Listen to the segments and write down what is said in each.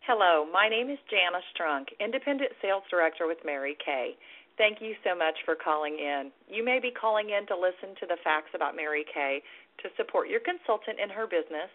Hello, my name is Jana Strunk, Independent Sales Director with Mary Kay. Thank you so much for calling in. You may be calling in to listen to the facts about Mary Kay to support your consultant in her business.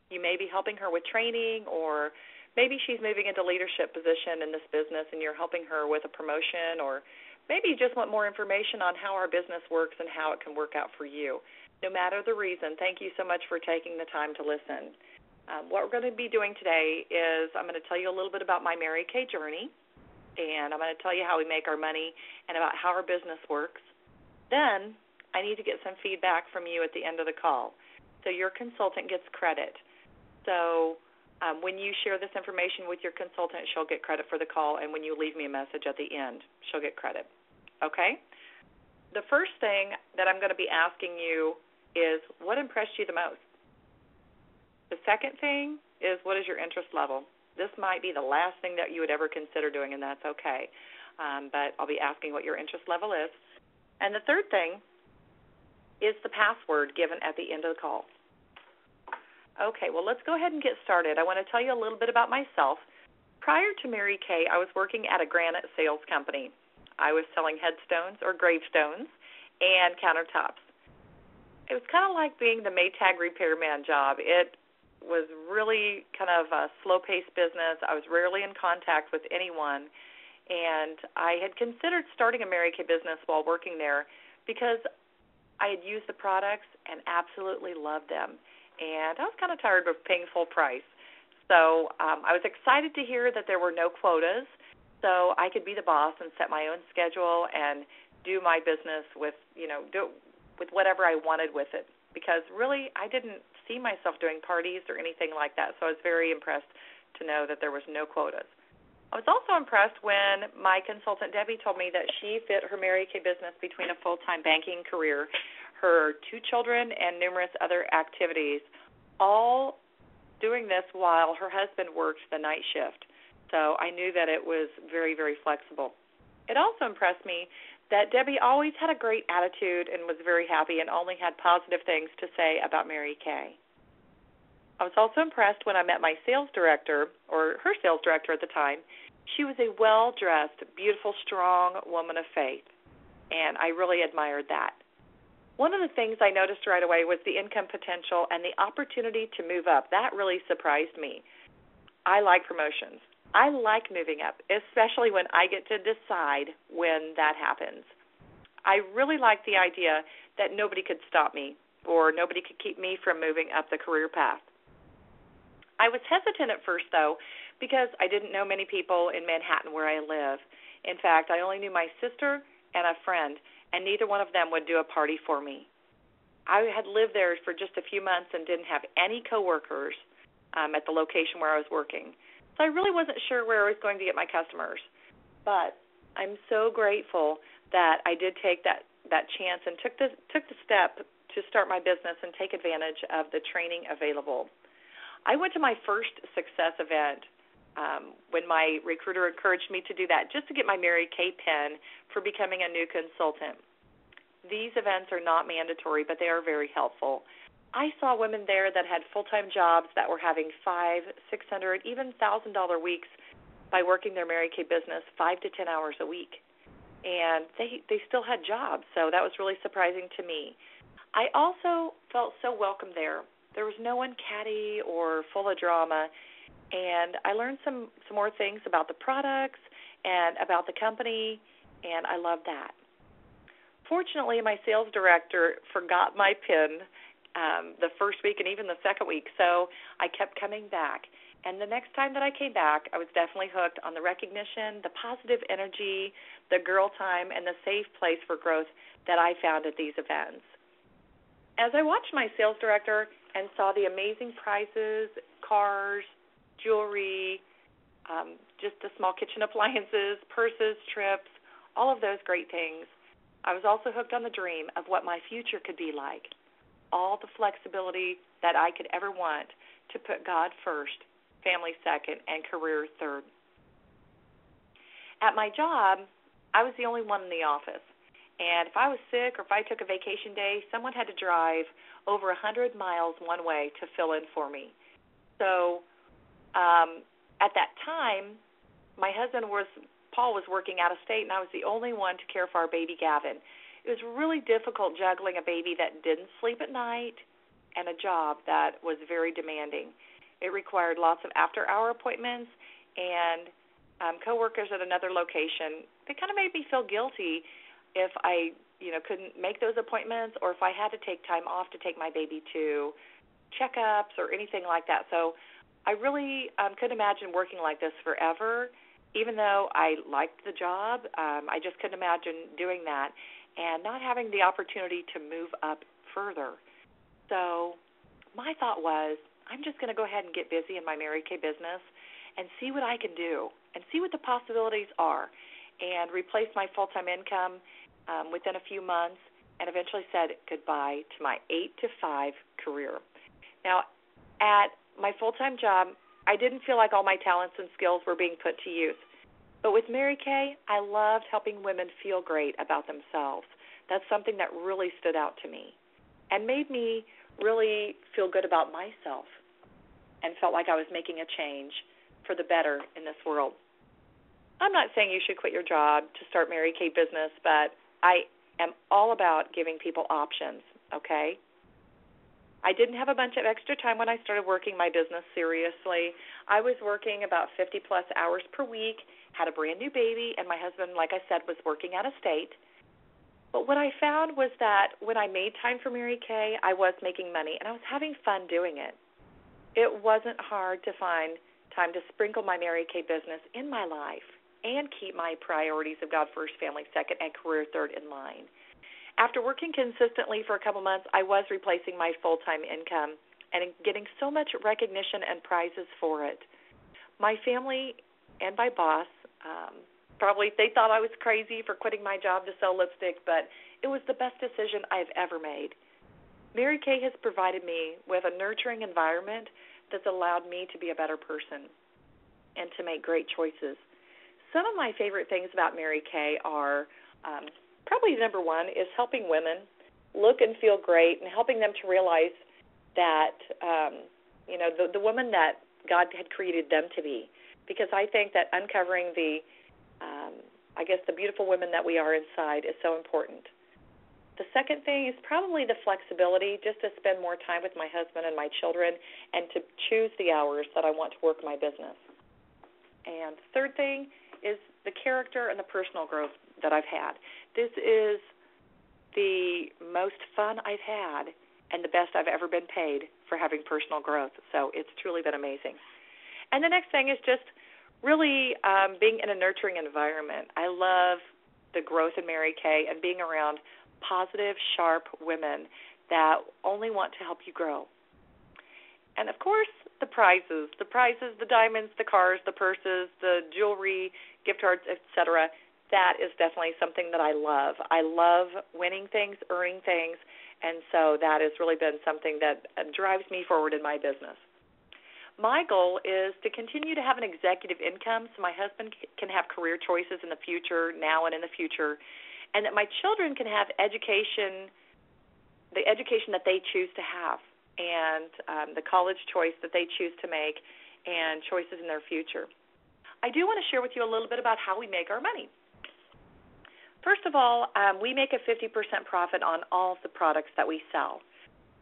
You may be helping her with training, or maybe she's moving into leadership position in this business and you're helping her with a promotion, or maybe you just want more information on how our business works and how it can work out for you. No matter the reason, thank you so much for taking the time to listen. What we're going to be doing today is I'm going to tell you a little bit about my Mary Kay journey, and I'm going to tell you how we make our money and about how our business works. Then I need to get some feedback from you at the end of the call. So your consultant gets credit. So when you share this information with your consultant, she'll get credit for the call, and when you leave me a message at the end, she'll get credit. Okay? The first thing that I'm going to be asking you is, what impressed you the most? The second thing is, what is your interest level? This might be the last thing that you would ever consider doing, and that's okay. But I'll be asking what your interest level is. And the third thing is the password given at the end of the call. Okay, well, let's go ahead and get started. I want to tell you a little bit about myself. Prior to Mary Kay, I was working at a granite sales company. I was selling headstones or gravestones and countertops. It was kind of like being the Maytag repairman job. It was really kind of a slow-paced business. I was rarely in contact with anyone, and I had considered starting a Mary Kay business while working there because I had used the products and absolutely loved them, and I was kind of tired of paying full price. So I was excited to hear that there were no quotas, so I could be the boss and set my own schedule and do my business with whatever I wanted with it, because really I didn't see myself doing parties or anything like that, so I was very impressed to know that there was no quotas. I was also impressed when my consultant Debbie told me that she fit her Mary Kay business between a full-time banking career, her 2 children, and numerous other activities, all doing this while her husband worked the night shift. So I knew that it was very, very flexible. It also impressed me that Debbie always had a great attitude and was very happy and only had positive things to say about Mary Kay. I was also impressed when I met my sales director, or her sales director at the time. She was a well-dressed, beautiful, strong woman of faith, and I really admired that. One of the things I noticed right away was the income potential and the opportunity to move up. That really surprised me. I like promotions. I like moving up, especially when I get to decide when that happens. I really like the idea that nobody could stop me or nobody could keep me from moving up the career path. I was hesitant at first, though, because I didn't know many people in Manhattan where I live. In fact, I only knew my sister and a friend, and neither one of them would do a party for me. I had lived there for just a few months and didn't have any coworkers at the location where I was working. So I really wasn't sure where I was going to get my customers. But I'm so grateful that I did take that chance and took the step to start my business and take advantage of the training available. I went to my first success event when my recruiter encouraged me to do that, just to get my Mary Kay pin for becoming a new consultant. These events are not mandatory, but they are very helpful. I saw women there that had full-time jobs that were having $500, $600, even $1,000 weeks by working their Mary Kay business 5 to 10 hours a week. And they still had jobs, so that was really surprising to me. I also felt so welcome there. There was no one catty or full of drama, and I learned some more things about the products and about the company, and I loved that. Fortunately, my sales director forgot my pin the first week and even the second week, so I kept coming back. And the next time that I came back, I was definitely hooked on the recognition, the positive energy, the girl time, and the safe place for growth that I found at these events. As I watched my sales director and saw the amazing prizes, cars, jewelry, just the small kitchen appliances, purses, trips, all of those great things, I was also hooked on the dream of what my future could be like. All the flexibility that I could ever want to put God first, family second, and career third. At my job, I was the only one in the office. And if I was sick or if I took a vacation day, someone had to drive over 100 miles one way to fill in for me. So at that time, my husband Paul was working out of state, and I was the only one to care for our baby Gavin. It was really difficult juggling a baby that didn't sleep at night and a job that was very demanding. It required lots of after-hour appointments, and coworkers at another location, they kind of made me feel guilty if I, couldn't make those appointments, or if I had to take time off to take my baby to checkups or anything like that. So I really couldn't imagine working like this forever. Even though I liked the job, I just couldn't imagine doing that and not having the opportunity to move up further. So my thought was, I'm just going to go ahead and get busy in my Mary Kay business and see what I can do and see what the possibilities are, and replace my full-time income within a few months, and eventually said goodbye to my 8-to-5 career. Now, at my full-time job, I didn't feel like all my talents and skills were being put to use. But with Mary Kay, I loved helping women feel great about themselves. That's something that really stood out to me and made me really feel good about myself and felt like I was making a change for the better in this world. I'm not saying you should quit your job to start Mary Kay business, but I am all about giving people options, okay? I didn't have a bunch of extra time when I started working my business seriously. I was working about 50-plus hours per week, had a brand-new baby, and my husband, like I said, was working out of state. But what I found was that when I made time for Mary Kay, I was making money, and I was having fun doing it. It wasn't hard to find time to sprinkle my Mary Kay business in my life and keep my priorities of God first, family second, and career third in line. After working consistently for a couple months, I was replacing my full-time income and getting so much recognition and prizes for it. My family and my boss, probably they thought I was crazy for quitting my job to sell lipstick, but it was the best decision I've ever made. Mary Kay has provided me with a nurturing environment that's allowed me to be a better person and to make great choices. Some of my favorite things about Mary Kay are probably number one is helping women look and feel great and helping them to realize that, the woman that God had created them to be. Because I think that uncovering the beautiful women that we are inside is so important. The second thing is probably the flexibility, just to spend more time with my husband and my children and to choose the hours that I want to work my business. And the third thing is the character and the personal growth that I've had. This is the most fun I've had and the best I've ever been paid for having personal growth. So it's truly been amazing. And the next thing is just really being in a nurturing environment. I love the growth in Mary Kay and being around positive, sharp women that only want to help you grow. And, of course, the prizes, the diamonds, the cars, the purses, the jewelry, gift cards, etc., that is definitely something that I love. I love winning things, earning things, and so that has really been something that drives me forward in my business. My goal is to continue to have an executive income so my husband can have career choices in the future, now and in the future, and that my children can have education, the education that they choose to have, and the college choice that they choose to make, and choices in their future. I do want to share with you a little bit about how we make our money. First of all, we make a 50% profit on all of the products that we sell.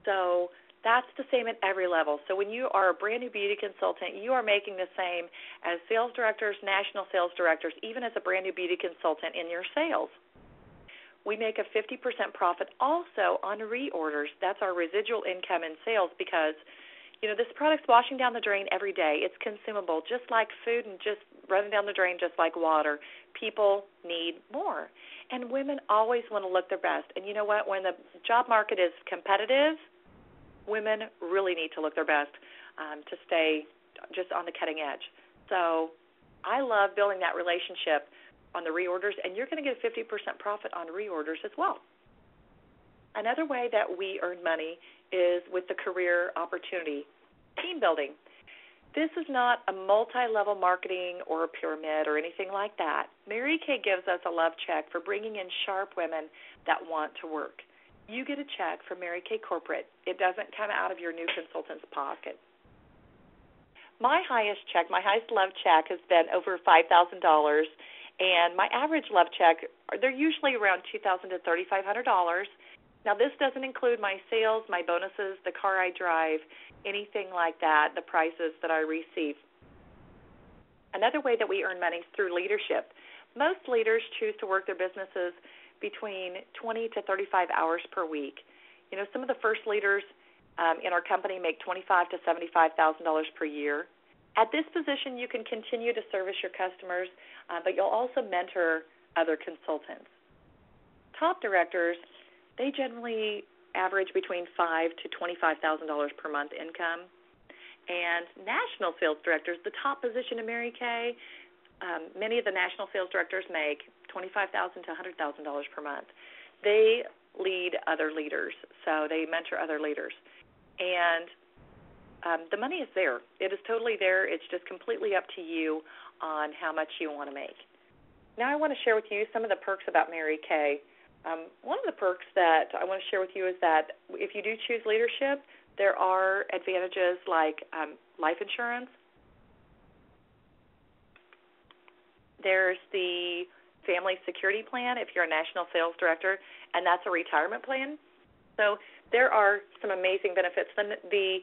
So that's the same at every level. So when you are a brand new beauty consultant, you are making the same as sales directors, national sales directors, even as a brand new beauty consultant in your sales. We make a 50% profit also on reorders. That's our residual income in sales because, this product's washing down the drain every day. It's consumable, just like food and just running down the drain just like water. People need more. And women always want to look their best. And you know what? When the job market is competitive, women really need to look their best to stay just on the cutting edge. So I love building that relationship on the reorders, and you're going to get a 50% profit on reorders as well. Another way that we earn money is with the career opportunity, team building. This is not a multi-level marketing or a pyramid or anything like that. Mary Kay gives us a love check for bringing in sharp women that want to work. You get a check from Mary Kay Corporate. It doesn't come out of your new consultant's pocket. My highest check, my highest love check has been over $5,000, and my average love check, they're usually around $2,000 to $3,500. Now, this doesn't include my sales, my bonuses, the car I drive, anything like that, the prizes that I receive. Another way that we earn money is through leadership. Most leaders choose to work their businesses between 20 to 35 hours per week. You know, some of the first leaders in our company make $25,000 to $75,000 per year. At this position, you can continue to service your customers, but you'll also mentor other consultants. Top directors, they generally average between $5,000 to $25,000 per month income. And national sales directors, the top position in Mary Kay, many of the national sales directors make $25,000 to $100,000 per month. They lead other leaders, so they mentor other leaders. And the money is there. It is totally there. It's just completely up to you on how much you want to make. Now I want to share with you some of the perks about Mary Kay. One of the perks that I want to share with you is that if you do choose leadership, there are advantages like life insurance. There's the family security plan if you're a national sales director, and that's a retirement plan. So there are some amazing benefits. The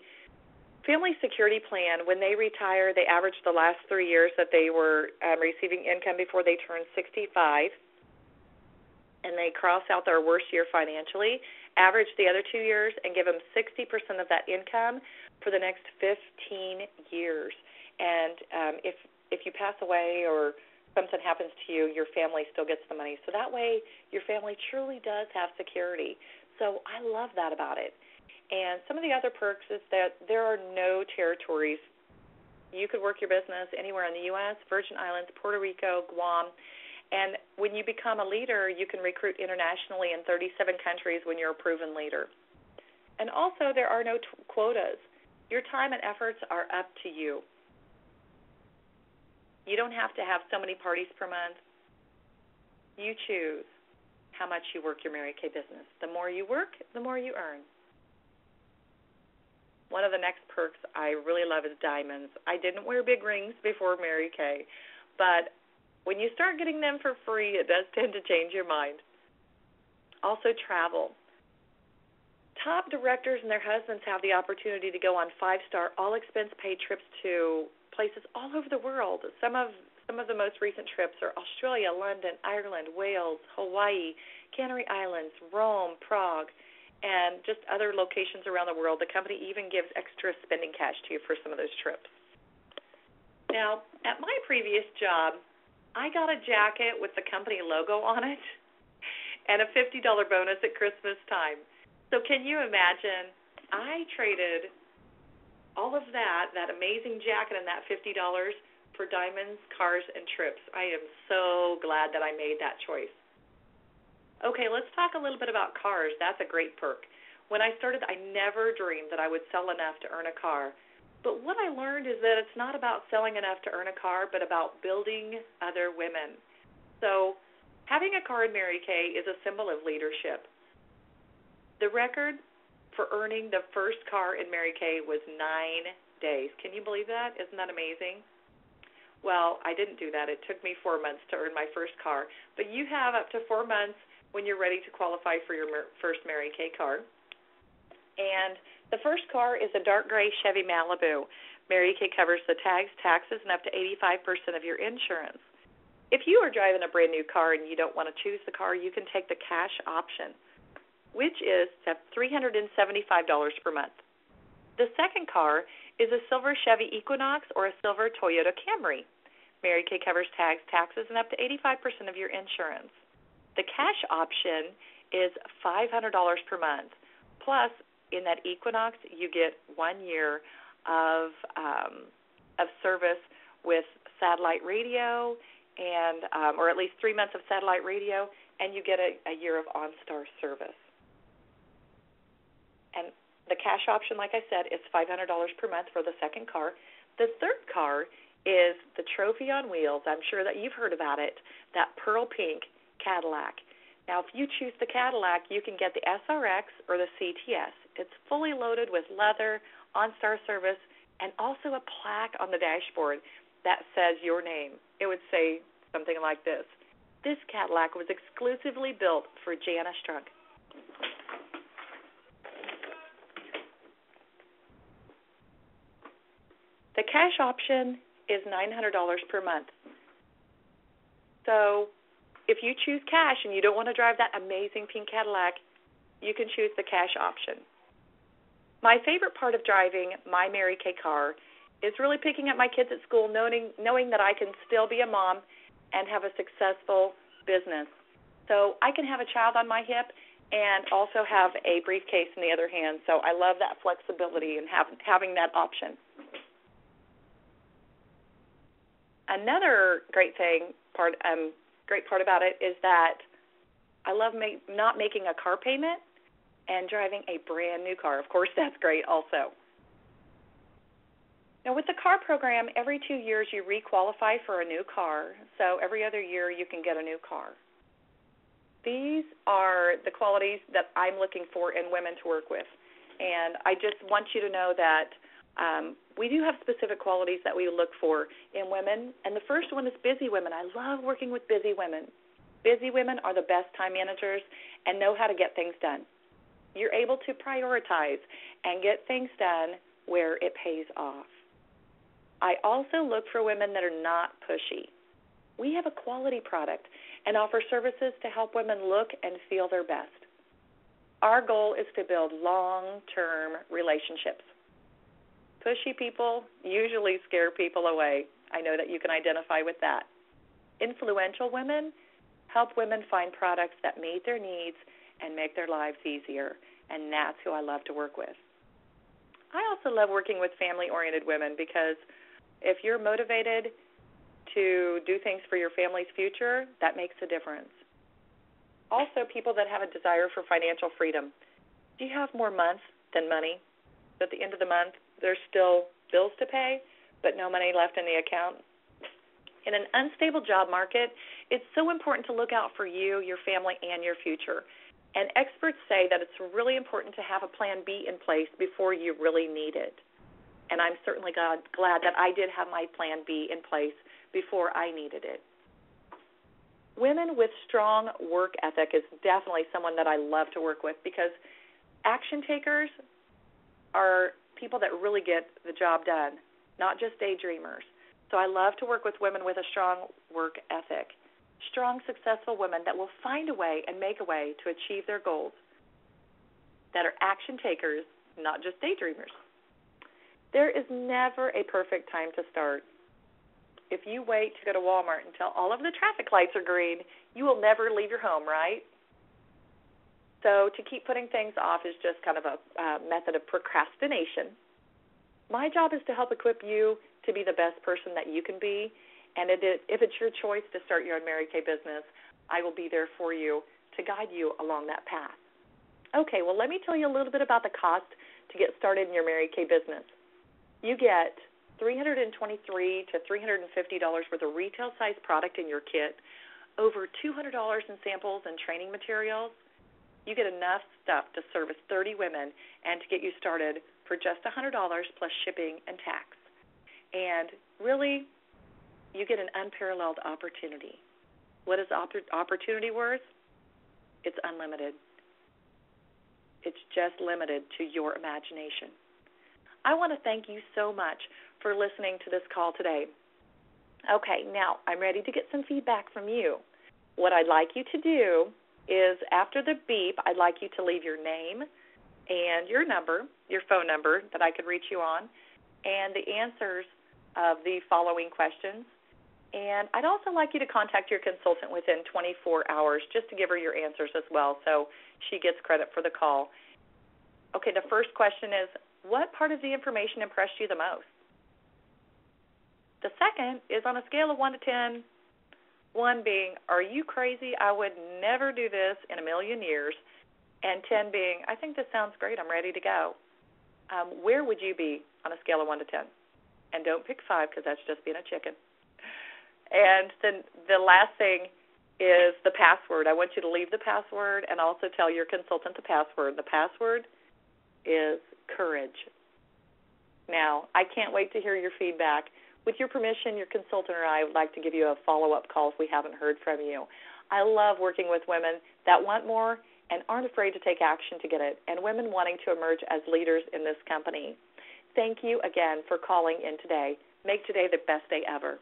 family security plan, when they retire, they average the last 3 years that they were receiving income before they turned 65, and they cross out their worst year financially, average the other 2 years, and give them 60% of that income for the next 15 years. And if you pass away or something happens to you, your family still gets the money. So that way your family truly does have security. So I love that about it. And some of the other perks is that there are no territories. You could work your business anywhere in the U.S., Virgin Islands, Puerto Rico, Guam. And when you become a leader, you can recruit internationally in 37 countries when you're a proven leader. And also there are no quotas. Your time and efforts are up to you. You don't have to have so many parties per month. You choose how much you work your Mary Kay business. The more you work, the more you earn. One of the next perks I really love is diamonds. I didn't wear big rings before Mary Kay, but when you start getting them for free, it does tend to change your mind. Also, travel. Top directors and their husbands have the opportunity to go on 5-star, all-expense-paid trips to places all over the world. Some of the most recent trips are Australia, London, Ireland, Wales, Hawaii, Canary Islands, Rome, Prague, and just other locations around the world. The company even gives extra spending cash to you for some of those trips. Now, at my previous job, I got a jacket with the company logo on it and a $50 bonus at Christmas time. So can you imagine, I traded all of that amazing jacket and that $50 for diamonds, cars, and trips. I am so glad that I made that choice. Okay, let's talk a little bit about cars. That's a great perk. When I started, I never dreamed that I would sell enough to earn a car. But what I learned is that it's not about selling enough to earn a car, but about building other women. So having a car in Mary Kay is a symbol of leadership. The record for earning the first car in Mary Kay was 9 days. Can you believe that? Isn't that amazing? Well, I didn't do that. It took me 4 months to earn my first car. But you have up to 4 months when you're ready to qualify for your first Mary Kay car. And the first car is a dark gray Chevy Malibu. Mary Kay covers the tags, taxes, and up to 85% of your insurance. If you are driving a brand new car and you don't want to choose the car, you can take the cash option, which is $375 per month. The second car is a silver Chevy Equinox or a silver Toyota Camry. Mary Kay covers tags, taxes, and up to 85% of your insurance. The cash option is $500 per month. Plus, in that Equinox, you get 1 year of service with satellite radio, and or at least 3 months of satellite radio, and you get a year of OnStar service. And the cash option, like I said, is $500 per month for the second car. The third car is the Trophy on Wheels. I'm sure that you've heard about it, that pearl pink Cadillac. Now, if you choose the Cadillac, you can get the SRX or the CTS. It's fully loaded with leather, OnStar service, and also a plaque on the dashboard that says your name. It would say something like this: "This Cadillac was exclusively built for Jana Strunk." The cash option is $900 per month. So if you choose cash and you don't want to drive that amazing pink Cadillac, you can choose the cash option. My favorite part of driving my Mary Kay car is really picking up my kids at school, knowing that I can still be a mom and have a successful business. So I can have a child on my hip and also have a briefcase in the other hand. So I love that flexibility and having that option. Another great part about it is that I love not making a car payment and driving a brand new car. Of course, that's great also. Now, with the car program, every 2 years you requalify for a new car. So every other year you can get a new car. These are the qualities that I'm looking for in women to work with. And I just want you to know that we do have specific qualities that we look for in women. And the first one is busy women. I love working with busy women. Busy women are the best time managers and know how to get things done. You're able to prioritize and get things done where it pays off. I also look for women that are not pushy. We have a quality product and offer services to help women look and feel their best. Our goal is to build long-term relationships. Pushy people usually scare people away. I know that you can identify with that. Influential women help women find products that meet their needs and make their lives easier, and that's who I love to work with. I also love working with family-oriented women because if you're motivated to do things for your family's future, that makes a difference. Also, people that have a desire for financial freedom. Do you have more months than money? So at the end of the month, there's still bills to pay, but no money left in the account. In an unstable job market, it's so important to look out for you, your family, and your future. And experts say that it's really important to have a plan B in place before you really need it. And I'm certainly glad that I did have my plan B in place before I needed it. Women with strong work ethic is definitely someone that I love to work with because action takers are people that really get the job done, not just daydreamers. So I love to work with women with a strong work ethic, strong, successful women that will find a way and make a way to achieve their goals, that are action takers, not just daydreamers. There is never a perfect time to start. If you wait to go to Walmart until all of the traffic lights are green, you will never leave your home, right? So to keep putting things off is just kind of a method of procrastination. My job is to help equip you to be the best person that you can be, and if it's your choice to start your own Mary Kay business, I will be there for you to guide you along that path. Okay, well, let me tell you a little bit about the cost to get started in your Mary Kay business. You get $323 to $350 worth of retail-sized product in your kit, over $200 in samples and training materials. You get enough stuff to service 30 women and to get you started for just $100 plus shipping and tax. And really, you get an unparalleled opportunity. What is opportunity worth? It's unlimited. It's just limited to your imagination. I want to thank you so much for listening to this call today. Okay, now I'm ready to get some feedback from you. What I'd like you to do is after the beep, I'd like you to leave your name and your number, your phone number that I could reach you on, and the answers of the following questions. And I'd also like you to contact your consultant within 24 hours just to give her your answers as well so she gets credit for the call. Okay, the first question is, what part of the information impressed you the most? The second is on a scale of 1 to 10, 1 being, are you crazy? I would never do this in a million years. And 10 being, I think this sounds great. I'm ready to go. Where would you be on a scale of 1 to 10? And don't pick 5 because that's just being a chicken. And then the last thing is the password. I want you to leave the password and also tell your consultant the password. The password is courage. now. I can't wait to hear your feedback. With your permission, your consultant or I would like to give you a follow-up call if we haven't heard from you. I love working with women that want more and aren't afraid to take action to get it, and women wanting to emerge as leaders in this company. Thank you again for calling in today. Make today the best day ever.